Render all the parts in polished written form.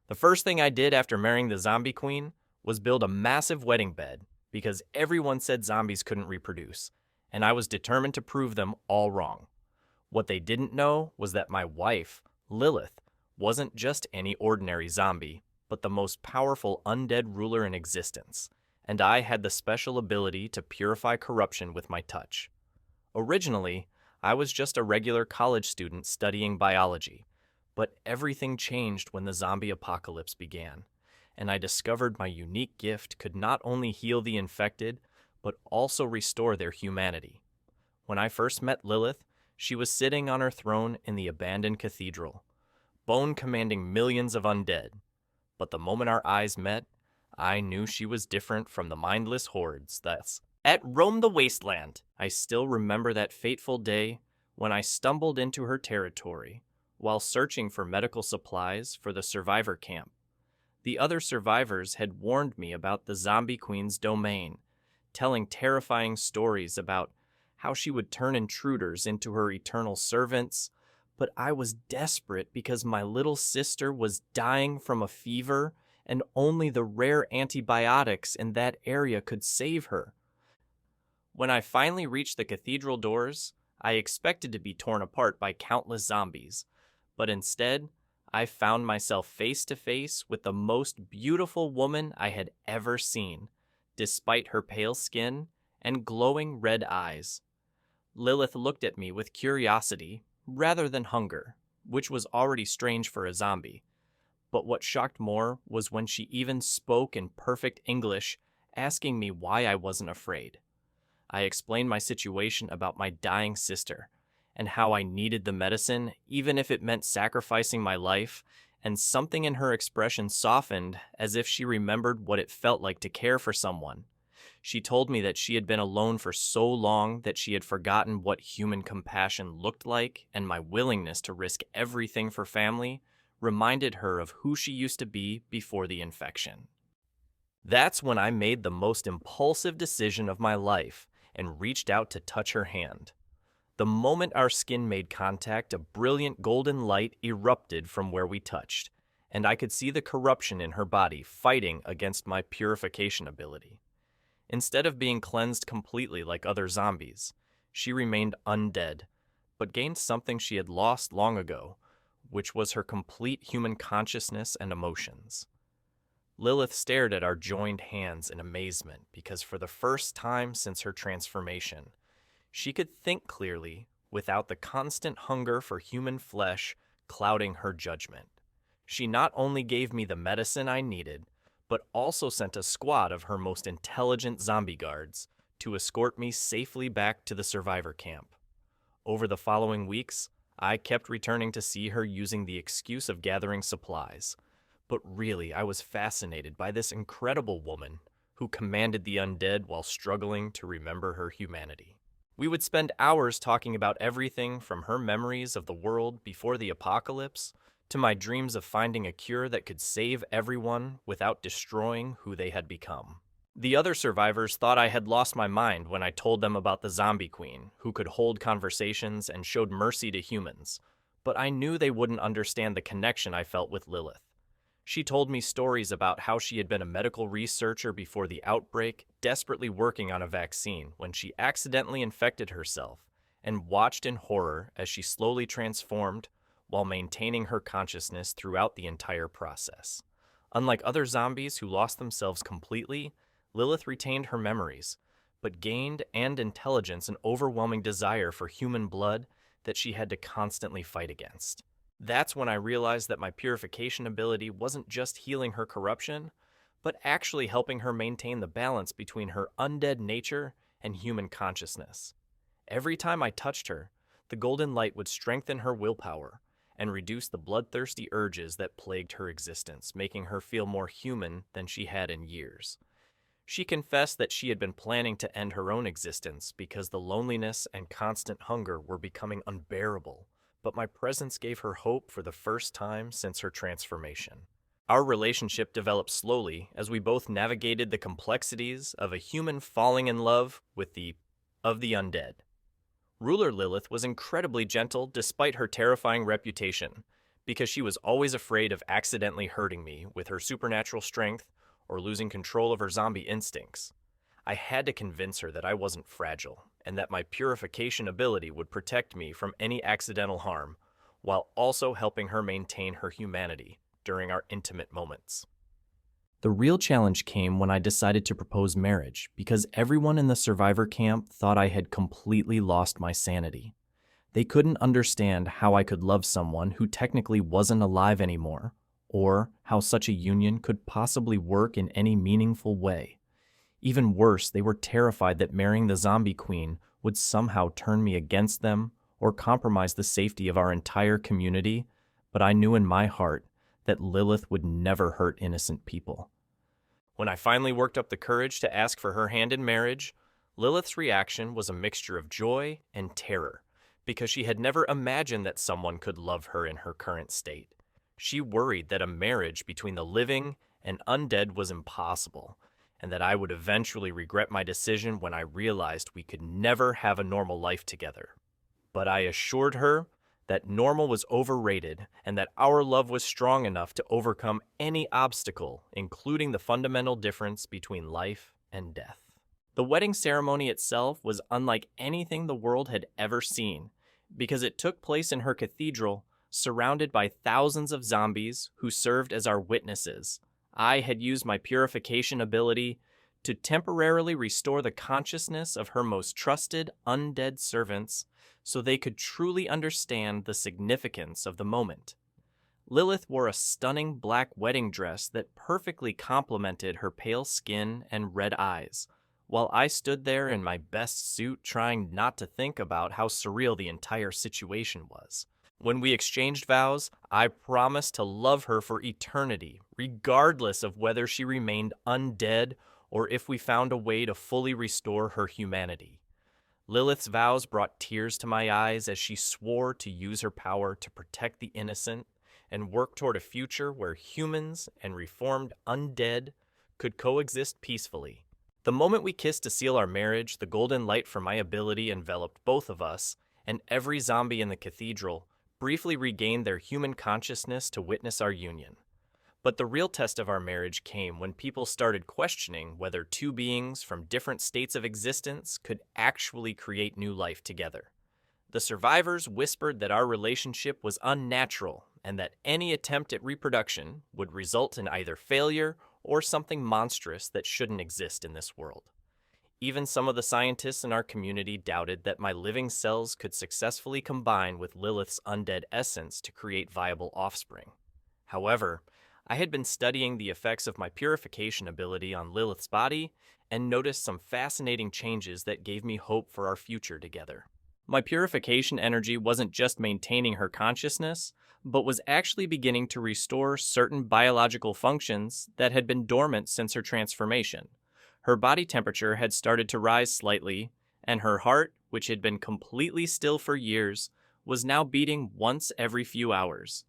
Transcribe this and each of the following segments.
The first thing I did after marrying the zombie queen was build a massive wedding bed because everyone said zombies couldn't reproduce, and I was determined to prove them all wrong. What they didn't know was that my wife, Lilith, wasn't just any ordinary zombie, but the most powerful undead ruler in existence, and I had the special ability to purify corruption with my touch. Originally, I was just a regular college student studying biology, but everything changed when the zombie apocalypse began, and I discovered my unique gift could not only heal the infected, but also restore their humanity. When I first met Lilith, she was sitting on her throne in the abandoned cathedral, bone commanding millions of undead. But the moment our eyes met, I knew she was different from the mindless hordes that roam the wasteland. I still remember that fateful day when I stumbled into her territory while searching for medical supplies for the survivor camp. The other survivors had warned me about the zombie queen's domain, telling terrifying stories about how she would turn intruders into her eternal servants, but I was desperate because my little sister was dying from a fever and only the rare antibiotics in that area could save her. When I finally reached the cathedral doors, I expected to be torn apart by countless zombies, but instead, I found myself face to face with the most beautiful woman I had ever seen, despite her pale skin and glowing red eyes. Lilith looked at me with curiosity rather than hunger, which was already strange for a zombie. But what shocked more was when she even spoke in perfect English, asking me why I wasn't afraid. I explained my situation about my dying sister, and how I needed the medicine, even if it meant sacrificing my life, and something in her expression softened as if she remembered what it felt like to care for someone. She told me that she had been alone for so long that she had forgotten what human compassion looked like, and my willingness to risk everything for family reminded her of who she used to be before the infection. That's when I made the most impulsive decision of my life and reached out to touch her hand. The moment our skin made contact, a brilliant golden light erupted from where we touched, and I could see the corruption in her body fighting against my purification ability. Instead of being cleansed completely like other zombies, she remained undead, but gained something she had lost long ago, which was her complete human consciousness and emotions. Lilith stared at our joined hands in amazement because for the first time since her transformation, she could think clearly without the constant hunger for human flesh clouding her judgment. She not only gave me the medicine I needed, but also sent a squad of her most intelligent zombie guards to escort me safely back to the survivor camp. Over the following weeks, I kept returning to see her using the excuse of gathering supplies. But really, I was fascinated by this incredible woman who commanded the undead while struggling to remember her humanity. We would spend hours talking about everything from her memories of the world before the apocalypse to my dreams of finding a cure that could save everyone without destroying who they had become. The other survivors thought I had lost my mind when I told them about the zombie queen, who could hold conversations and showed mercy to humans, but I knew they wouldn't understand the connection I felt with Lilith. She told me stories about how she had been a medical researcher before the outbreak, desperately working on a vaccine when she accidentally infected herself, and watched in horror as she slowly transformed while maintaining her consciousness throughout the entire process. Unlike other zombies who lost themselves completely, Lilith retained her memories, but gained and intelligence an overwhelming desire for human blood that she had to constantly fight against. That's when I realized that my purification ability wasn't just healing her corruption, but actually helping her maintain the balance between her undead nature and human consciousness. Every time I touched her, the golden light would strengthen her willpower and reduce the bloodthirsty urges that plagued her existence, making her feel more human than she had in years. She confessed that she had been planning to end her own existence because the loneliness and constant hunger were becoming unbearable, but my presence gave her hope for the first time since her transformation. Our relationship developed slowly as we both navigated the complexities of a human falling in love with the undead. Ruler Lilith was incredibly gentle despite her terrifying reputation, because she was always afraid of accidentally hurting me with her supernatural strength or losing control of her zombie instincts. I had to convince her that I wasn't fragile and that my purification ability would protect me from any accidental harm, while also helping her maintain her humanity during our intimate moments. The real challenge came when I decided to propose marriage because everyone in the survivor camp thought I had completely lost my sanity. They couldn't understand how I could love someone who technically wasn't alive anymore, or how such a union could possibly work in any meaningful way. Even worse, they were terrified that marrying the zombie queen would somehow turn me against them or compromise the safety of our entire community, but I knew in my heart that Lilith would never hurt innocent people. When I finally worked up the courage to ask for her hand in marriage, Lilith's reaction was a mixture of joy and terror, because she had never imagined that someone could love her in her current state. She worried that a marriage between the living and undead was impossible, and that I would eventually regret my decision when I realized we could never have a normal life together. But I assured her that normal was overrated and that our love was strong enough to overcome any obstacle, including the fundamental difference between life and death. The wedding ceremony itself was unlike anything the world had ever seen, because it took place in her cathedral, surrounded by thousands of zombies who served as our witnesses. I had used my purification ability to temporarily restore the consciousness of her most trusted undead servants so they could truly understand the significance of the moment. Lilith wore a stunning black wedding dress that perfectly complemented her pale skin and red eyes, while I stood there in my best suit trying not to think about how surreal the entire situation was. When we exchanged vows, I promised to love her for eternity, regardless of whether she remained undead or if we found a way to fully restore her humanity. Lilith's vows brought tears to my eyes as she swore to use her power to protect the innocent and work toward a future where humans and reformed undead could coexist peacefully. The moment we kissed to seal our marriage, the golden light from my ability enveloped both of us, and every zombie in the cathedral briefly regained their human consciousness to witness our union. But the real test of our marriage came when people started questioning whether two beings from different states of existence could actually create new life together. The survivors whispered that our relationship was unnatural and that any attempt at reproduction would result in either failure or something monstrous that shouldn't exist in this world. Even some of the scientists in our community doubted that my living cells could successfully combine with Lilith's undead essence to create viable offspring. However, I had been studying the effects of my purification ability on Lilith's body and noticed some fascinating changes that gave me hope for our future together. My purification energy wasn't just maintaining her consciousness, but was actually beginning to restore certain biological functions that had been dormant since her transformation. Her body temperature had started to rise slightly, and her heart, which had been completely still for years, was now beating once every few hours.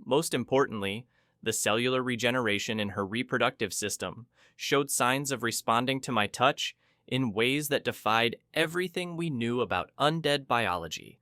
Most importantly, the cellular regeneration in her reproductive system showed signs of responding to my touch in ways that defied everything we knew about undead biology.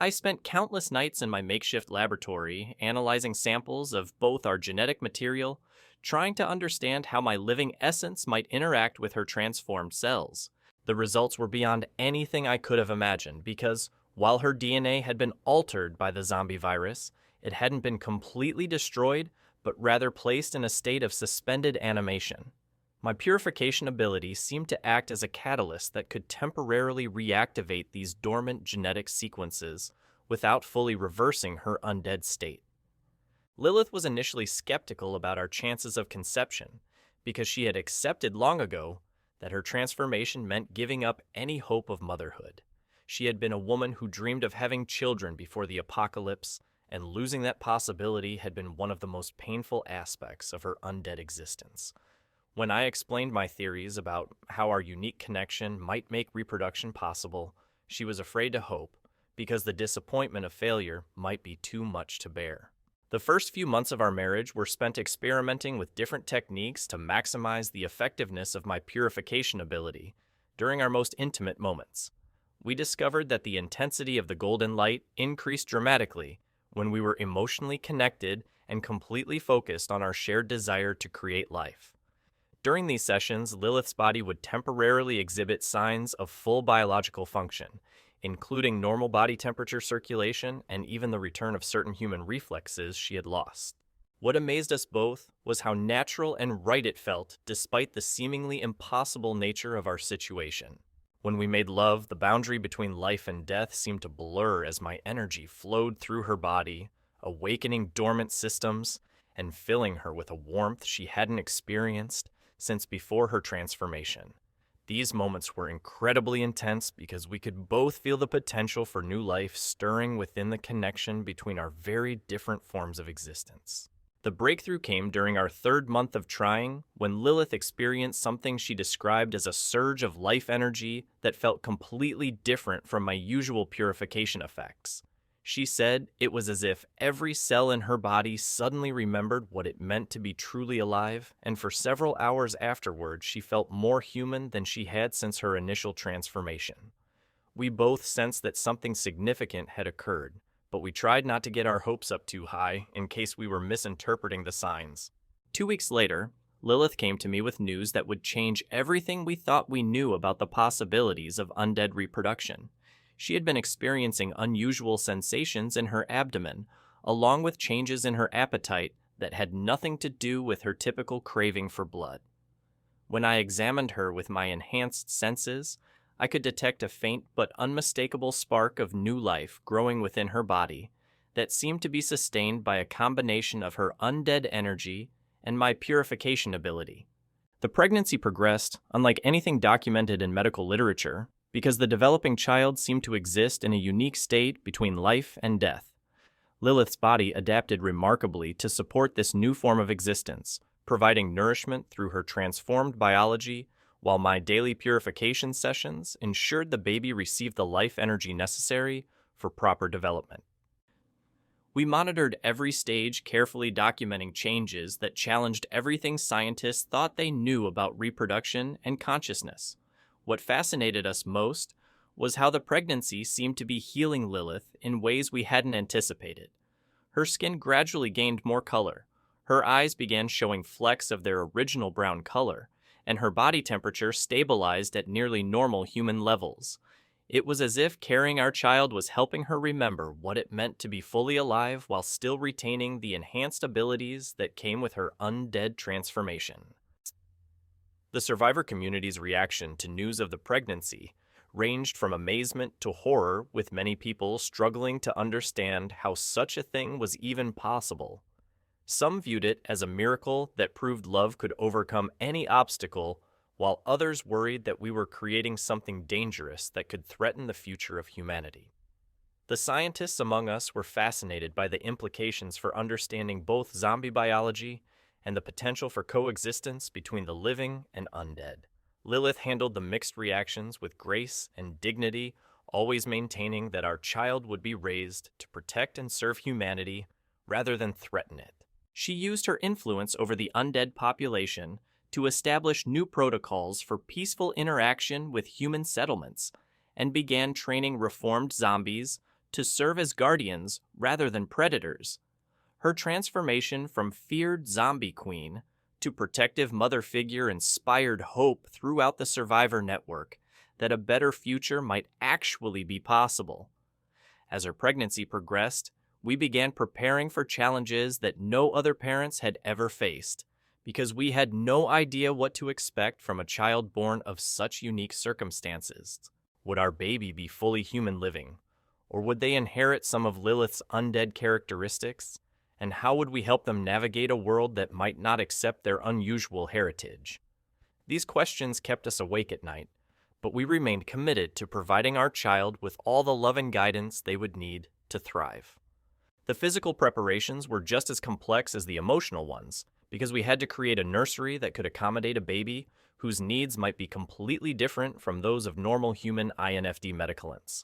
I spent countless nights in my makeshift laboratory analyzing samples of both our genetic material, trying to understand how my living essence might interact with her transformed cells. The results were beyond anything I could have imagined because, while her DNA had been altered by the zombie virus, it hadn't been completely destroyed, but rather placed in a state of suspended animation. My purification ability seemed to act as a catalyst that could temporarily reactivate these dormant genetic sequences without fully reversing her undead state. Lilith was initially skeptical about our chances of conception because she had accepted long ago that her transformation meant giving up any hope of motherhood. She had been a woman who dreamed of having children before the apocalypse, and losing that possibility had been one of the most painful aspects of her undead existence. When I explained my theories about how our unique connection might make reproduction possible, she was afraid to hope because the disappointment of failure might be too much to bear. The first few months of our marriage were spent experimenting with different techniques to maximize the effectiveness of my purification ability during our most intimate moments. We discovered that the intensity of the golden light increased dramatically when we were emotionally connected and completely focused on our shared desire to create life. During these sessions, Lilith's body would temporarily exhibit signs of full biological function, including normal body temperature circulation and even the return of certain human reflexes she had lost. What amazed us both was how natural and right it felt despite the seemingly impossible nature of our situation. When we made love, the boundary between life and death seemed to blur as my energy flowed through her body, awakening dormant systems and filling her with a warmth she hadn't experienced since before her transformation. These moments were incredibly intense because we could both feel the potential for new life stirring within the connection between our very different forms of existence. The breakthrough came during our third month of trying, when Lilith experienced something she described as a surge of life energy that felt completely different from my usual purification effects. She said it was as if every cell in her body suddenly remembered what it meant to be truly alive, and for several hours afterward she felt more human than she had since her initial transformation. We both sensed that something significant had occurred, but we tried not to get our hopes up too high in case we were misinterpreting the signs. 2 weeks later, Lilith came to me with news that would change everything we thought we knew about the possibilities of undead reproduction. She had been experiencing unusual sensations in her abdomen, along with changes in her appetite that had nothing to do with her typical craving for blood. When I examined her with my enhanced senses, I could detect a faint but unmistakable spark of new life growing within her body that seemed to be sustained by a combination of her undead energy and my purification ability. The pregnancy progressed unlike anything documented in medical literature, because the developing child seemed to exist in a unique state between life and death. Lilith's body adapted remarkably to support this new form of existence, providing nourishment through her transformed biology, while my daily purification sessions ensured the baby received the life energy necessary for proper development. We monitored every stage, carefully documenting changes that challenged everything scientists thought they knew about reproduction and consciousness. What fascinated us most was how the pregnancy seemed to be healing Lilith in ways we hadn't anticipated. Her skin gradually gained more color, her eyes began showing flecks of their original brown color, and her body temperature stabilized at nearly normal human levels. It was as if carrying our child was helping her remember what it meant to be fully alive while still retaining the enhanced abilities that came with her undead transformation. The survivor community's reaction to news of the pregnancy ranged from amazement to horror, with many people struggling to understand how such a thing was even possible. Some viewed it as a miracle that proved love could overcome any obstacle, while others worried that we were creating something dangerous that could threaten the future of humanity. The scientists among us were fascinated by the implications for understanding both zombie biology and the potential for coexistence between the living and undead. Lilith handled the mixed reactions with grace and dignity, always maintaining that our child would be raised to protect and serve humanity rather than threaten it. She used her influence over the undead population to establish new protocols for peaceful interaction with human settlements, and began training reformed zombies to serve as guardians rather than predators. Her transformation from feared zombie queen to protective mother figure inspired hope throughout the survivor network that a better future might actually be possible. As her pregnancy progressed, we began preparing for challenges that no other parents had ever faced, because we had no idea what to expect from a child born of such unique circumstances. Would our baby be fully human living, or would they inherit some of Lilith's undead characteristics? And how would we help them navigate a world that might not accept their unusual heritage? These questions kept us awake at night, but we remained committed to providing our child with all the love and guidance they would need to thrive. The physical preparations were just as complex as the emotional ones, because we had to create a nursery that could accommodate a baby whose needs might be completely different from those of normal human INFD medicalants.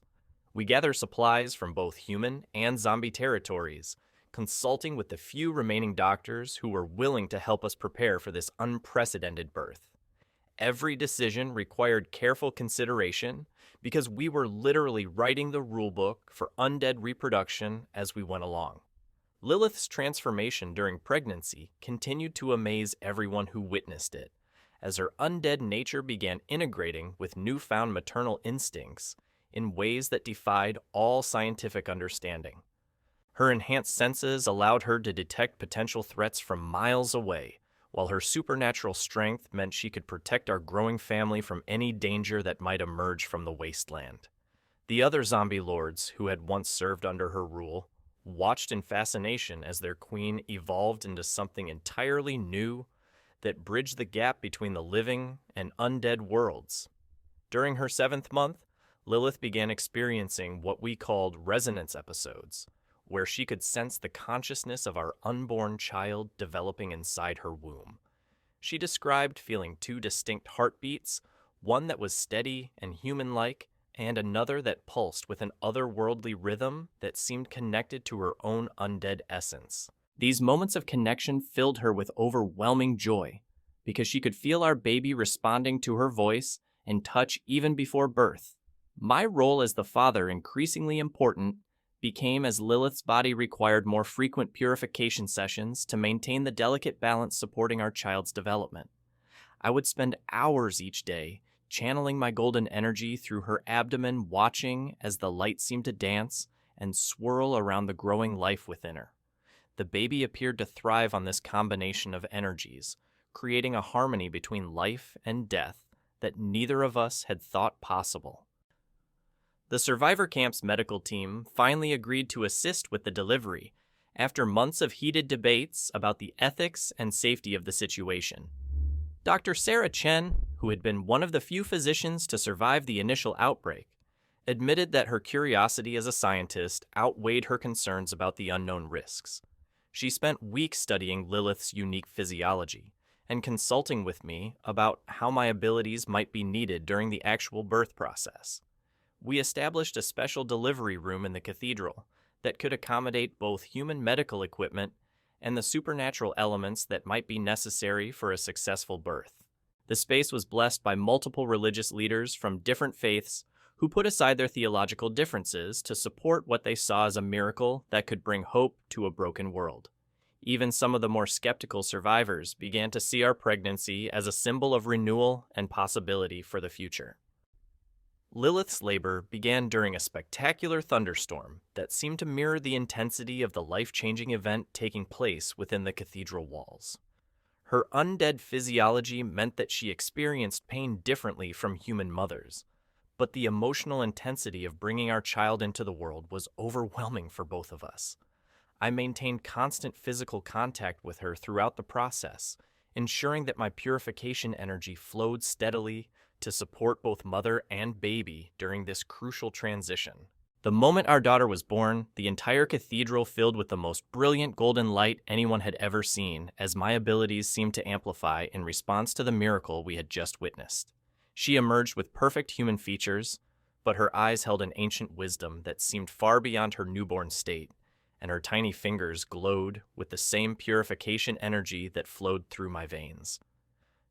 We gather supplies from both human and zombie territories, consulting with the few remaining doctors who were willing to help us prepare for this unprecedented birth. Every decision required careful consideration because we were literally writing the rulebook for undead reproduction as we went along. Lilith's transformation during pregnancy continued to amaze everyone who witnessed it, as her undead nature began integrating with newfound maternal instincts in ways that defied all scientific understanding. Her enhanced senses allowed her to detect potential threats from miles away, while her supernatural strength meant she could protect our growing family from any danger that might emerge from the wasteland. The other zombie lords who had once served under her rule watched in fascination as their queen evolved into something entirely new that bridged the gap between the living and undead worlds. During her 7th month, Lilith began experiencing what we called resonance episodes, where she could sense the consciousness of our unborn child developing inside her womb. She described feeling 2 distinct heartbeats, one that was steady and human-like, and another that pulsed with an otherworldly rhythm that seemed connected to her own undead essence. These moments of connection filled her with overwhelming joy, because she could feel our baby responding to her voice and touch even before birth. My role as the father, increasingly important, became as Lilith's body required more frequent purification sessions to maintain the delicate balance supporting our child's development. I would spend hours each day channeling my golden energy through her abdomen, watching as the light seemed to dance and swirl around the growing life within her. The baby appeared to thrive on this combination of energies, creating a harmony between life and death that neither of us had thought possible. The survivor camp's medical team finally agreed to assist with the delivery after months of heated debates about the ethics and safety of the situation. Dr. Sarah Chen, who had been one of the few physicians to survive the initial outbreak, admitted that her curiosity as a scientist outweighed her concerns about the unknown risks. She spent weeks studying Lilith's unique physiology and consulting with me about how my abilities might be needed during the actual birth process. We established a special delivery room in the cathedral that could accommodate both human medical equipment and the supernatural elements that might be necessary for a successful birth. The space was blessed by multiple religious leaders from different faiths who put aside their theological differences to support what they saw as a miracle that could bring hope to a broken world. Even some of the more skeptical survivors began to see our pregnancy as a symbol of renewal and possibility for the future. Lilith's labor began during a spectacular thunderstorm that seemed to mirror the intensity of the life-changing event taking place within the cathedral walls. Her undead physiology meant that she experienced pain differently from human mothers, but the emotional intensity of bringing our child into the world was overwhelming for both of us. I maintained constant physical contact with her throughout the process, ensuring that my purification energy flowed steadily to support both mother and baby during this crucial transition. The moment our daughter was born, the entire cathedral filled with the most brilliant golden light anyone had ever seen, as my abilities seemed to amplify in response to the miracle we had just witnessed. She emerged with perfect human features, but her eyes held an ancient wisdom that seemed far beyond her newborn state, and her tiny fingers glowed with the same purification energy that flowed through my veins.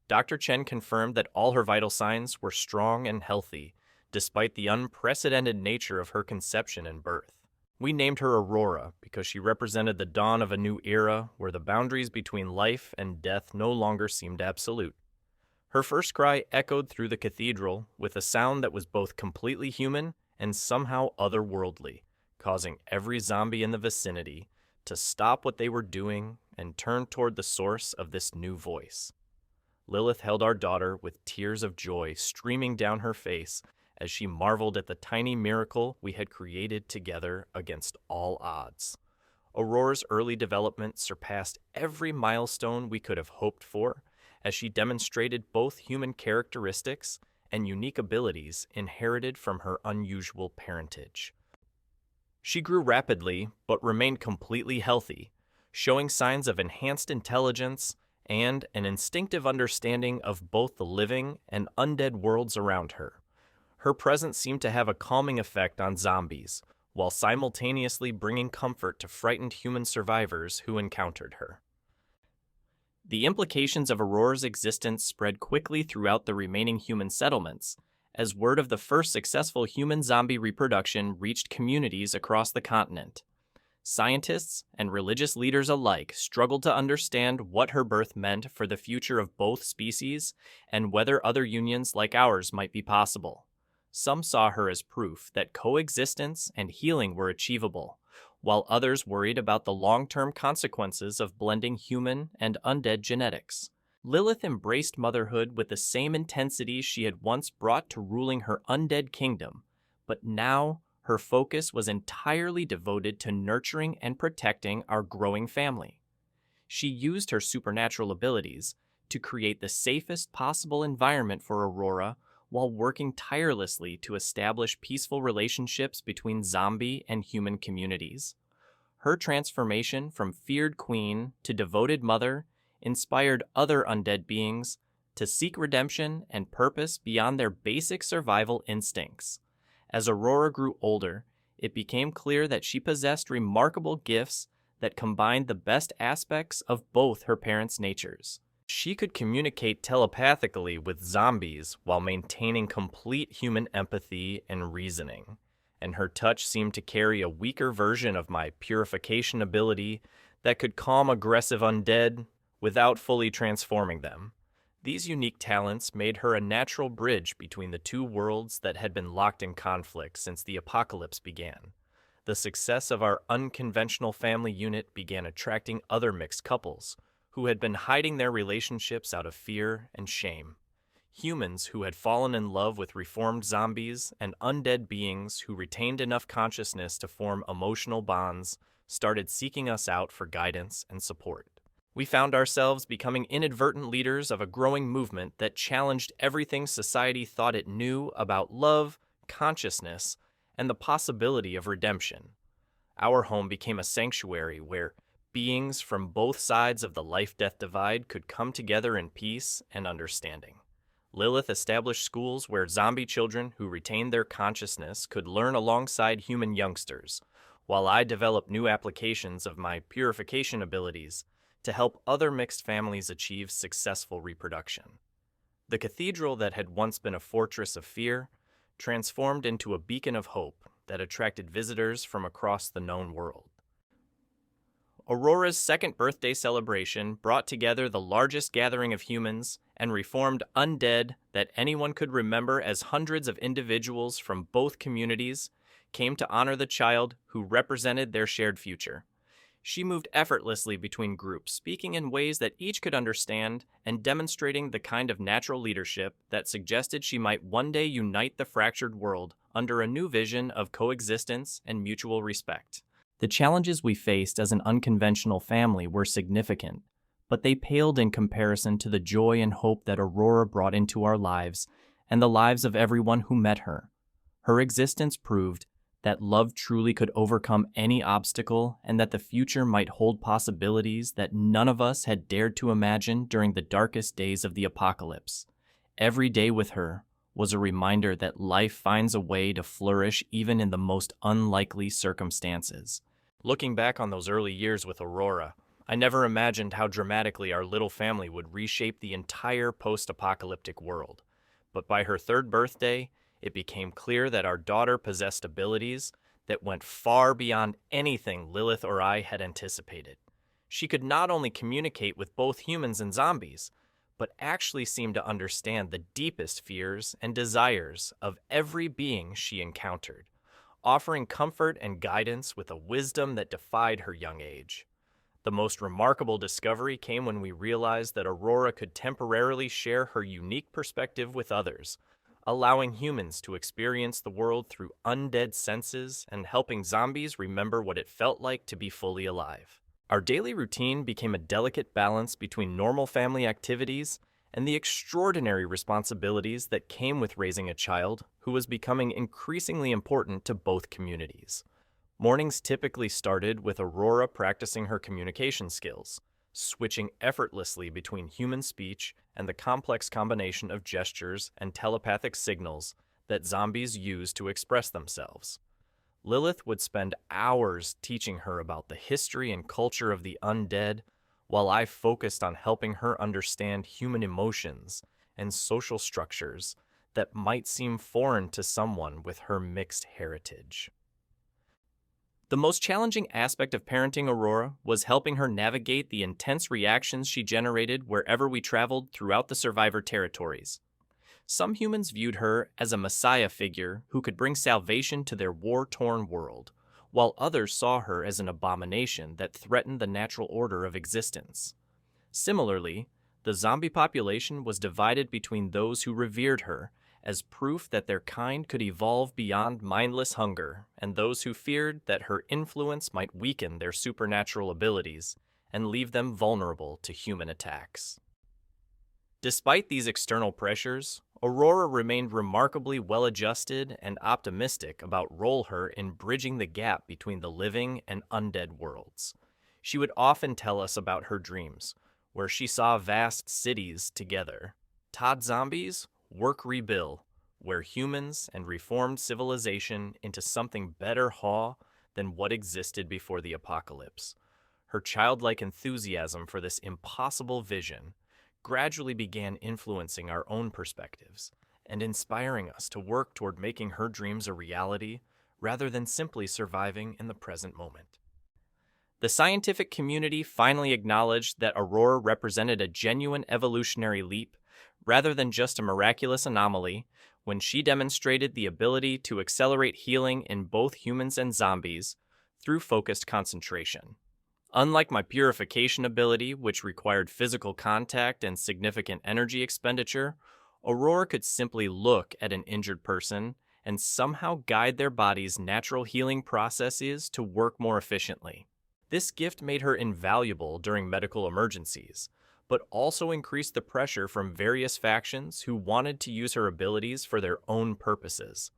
Dr. Chen confirmed that all her vital signs were strong and healthy, despite the unprecedented nature of her conception and birth. We named her Aurora because she represented the dawn of a new era where the boundaries between life and death no longer seemed absolute. Her first cry echoed through the cathedral with a sound that was both completely human and somehow otherworldly, causing every zombie in the vicinity to stop what they were doing and turn toward the source of this new voice. Lilith held our daughter with tears of joy streaming down her face as she marveled at the tiny miracle we had created together against all odds. Aurora's early development surpassed every milestone we could have hoped for, as she demonstrated both human characteristics and unique abilities inherited from her unusual parentage. She grew rapidly, but remained completely healthy, showing signs of enhanced intelligence and an instinctive understanding of both the living and undead worlds around her. Her presence seemed to have a calming effect on zombies, while simultaneously bringing comfort to frightened human survivors who encountered her. The implications of Aurora's existence spread quickly throughout the remaining human settlements, as word of the first successful human zombie reproduction reached communities across the continent. Scientists and religious leaders alike struggled to understand what her birth meant for the future of both species and whether other unions like ours might be possible. Some saw her as proof that coexistence and healing were achievable, while others worried about the long-term consequences of blending human and undead genetics. Lilith embraced motherhood with the same intensity she had once brought to ruling her undead kingdom, but now her focus was entirely devoted to nurturing and protecting our growing family. She used her supernatural abilities to create the safest possible environment for Aurora while working tirelessly to establish peaceful relationships between zombie and human communities. Her transformation from feared queen to devoted mother inspired other undead beings to seek redemption and purpose beyond their basic survival instincts. As Aurora grew older, it became clear that she possessed remarkable gifts that combined the best aspects of both her parents' natures. She could communicate telepathically with zombies while maintaining complete human empathy and reasoning, and her touch seemed to carry a weaker version of my purification ability that could calm aggressive undead without fully transforming them. These unique talents made her a natural bridge between the two worlds that had been locked in conflict since the apocalypse began. The success of our unconventional family unit began attracting other mixed couples who had been hiding their relationships out of fear and shame. Humans who had fallen in love with reformed zombies and undead beings who retained enough consciousness to form emotional bonds started seeking us out for guidance and support. We found ourselves becoming inadvertent leaders of a growing movement that challenged everything society thought it knew about love, consciousness, and the possibility of redemption. Our home became a sanctuary where beings from both sides of the life-death divide could come together in peace and understanding. Lilith established schools where zombie children who retained their consciousness could learn alongside human youngsters, while I developed new applications of my purification abilities to help other mixed families achieve successful reproduction. The cathedral that had once been a fortress of fear transformed into a beacon of hope that attracted visitors from across the known world. Aurora's second birthday celebration brought together the largest gathering of humans and reformed undead that anyone could remember, as hundreds of individuals from both communities came to honor the child who represented their shared future. She moved effortlessly between groups, speaking in ways that each could understand and demonstrating the kind of natural leadership that suggested she might one day unite the fractured world under a new vision of coexistence and mutual respect. The challenges we faced as an unconventional family were significant, but they paled in comparison to the joy and hope that Aurora brought into our lives and the lives of everyone who met her. Her existence proved that love truly could overcome any obstacle and that the future might hold possibilities that none of us had dared to imagine during the darkest days of the apocalypse. Every day with her was a reminder that life finds a way to flourish even in the most unlikely circumstances. Looking back on those early years with Aurora, I never imagined how dramatically our little family would reshape the entire post-apocalyptic world. But by her third birthday, it became clear that our daughter possessed abilities that went far beyond anything Lilith or I had anticipated. She could not only communicate with both humans and zombies, but actually seemed to understand the deepest fears and desires of every being she encountered, offering comfort and guidance with a wisdom that defied her young age. The most remarkable discovery came when we realized that Aurora could temporarily share her unique perspective with others, allowing humans to experience the world through undead senses and helping zombies remember what it felt like to be fully alive. Our daily routine became a delicate balance between normal family activities and the extraordinary responsibilities that came with raising a child who was becoming increasingly important to both communities. Mornings typically started with Aurora practicing her communication skills, switching effortlessly between human speech and the complex combination of gestures and telepathic signals that zombies use to express themselves. Lilith would spend hours teaching her about the history and culture of the undead, while I focused on helping her understand human emotions and social structures that might seem foreign to someone with her mixed heritage. The most challenging aspect of parenting Aurora was helping her navigate the intense reactions she generated wherever we traveled throughout the survivor territories. Some humans viewed her as a messiah figure who could bring salvation to their war-torn world, while others saw her as an abomination that threatened the natural order of existence. Similarly, the zombie population was divided between those who revered her as proof that their kind could evolve beyond mindless hunger, and those who feared that her influence might weaken their supernatural abilities and leave them vulnerable to human attacks. Despite these external pressures, Aurora remained remarkably well-adjusted and optimistic about her in bridging the gap between the living and undead worlds. She would often tell us about her dreams, where she saw vast cities together. Todd zombies work rebuild, where humans and reformed civilization into something better than what existed before the apocalypse. Her childlike enthusiasm for this impossible vision gradually began influencing our own perspectives and inspiring us to work toward making her dreams a reality rather than simply surviving in the present moment. The scientific community finally acknowledged that Aurora represented a genuine evolutionary leap rather than just a miraculous anomaly when she demonstrated the ability to accelerate healing in both humans and zombies through focused concentration. Unlike my purification ability, which required physical contact and significant energy expenditure, Aurora could simply look at an injured person and somehow guide their body's natural healing processes to work more efficiently. This gift made her invaluable during medical emergencies, but also increased the pressure from various factions who wanted to use her abilities for their own purposes.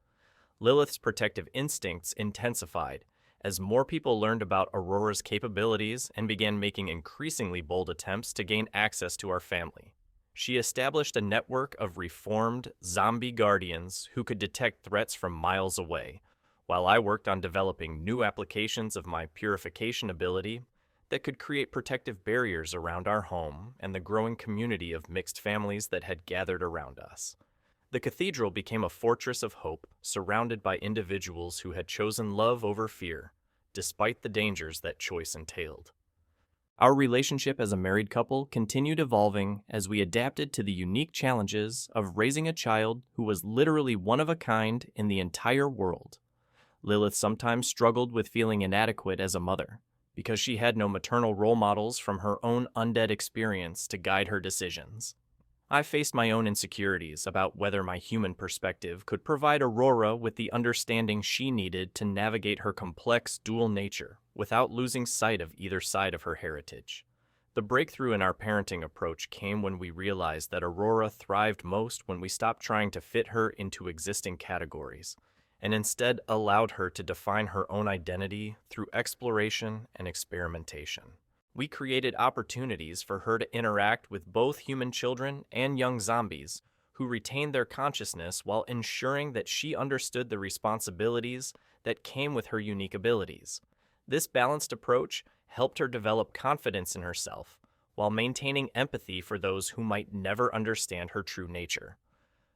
Lilith's protective instincts intensified as more people learned about Aurora's capabilities and began making increasingly bold attempts to gain access to our family. She established a network of reformed zombie guardians who could detect threats from miles away, while I worked on developing new applications of my purification ability that could create protective barriers around our home and the growing community of mixed families that had gathered around us. The cathedral became a fortress of hope, surrounded by individuals who had chosen love over fear, despite the dangers that choice entailed. Our relationship as a married couple continued evolving as we adapted to the unique challenges of raising a child who was literally one of a kind in the entire world. Lilith sometimes struggled with feeling inadequate as a mother, because she had no maternal role models from her own undead experience to guide her decisions. I faced my own insecurities about whether my human perspective could provide Aurora with the understanding she needed to navigate her complex dual nature without losing sight of either side of her heritage. The breakthrough in our parenting approach came when we realized that Aurora thrived most when we stopped trying to fit her into existing categories and instead allowed her to define her own identity through exploration and experimentation. We created opportunities for her to interact with both human children and young zombies who retained their consciousness while ensuring that she understood the responsibilities that came with her unique abilities. This balanced approach helped her develop confidence in herself while maintaining empathy for those who might never understand her true nature.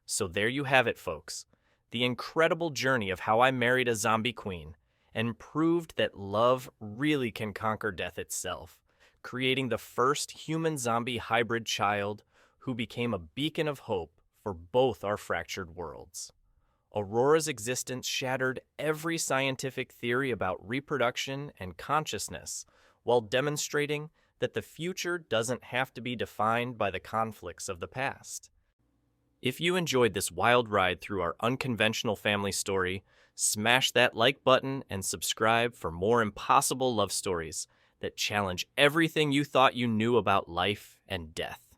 So there you have it, folks. The incredible journey of how I married a zombie queen and proved that love really can conquer death itself, creating the first human-zombie hybrid child who became a beacon of hope for both our fractured worlds. Aurora's existence shattered every scientific theory about reproduction and consciousness while demonstrating that the future doesn't have to be defined by the conflicts of the past. If you enjoyed this wild ride through our unconventional family story, smash that like button and subscribe for more impossible love stories that challenge everything you thought you knew about life and death.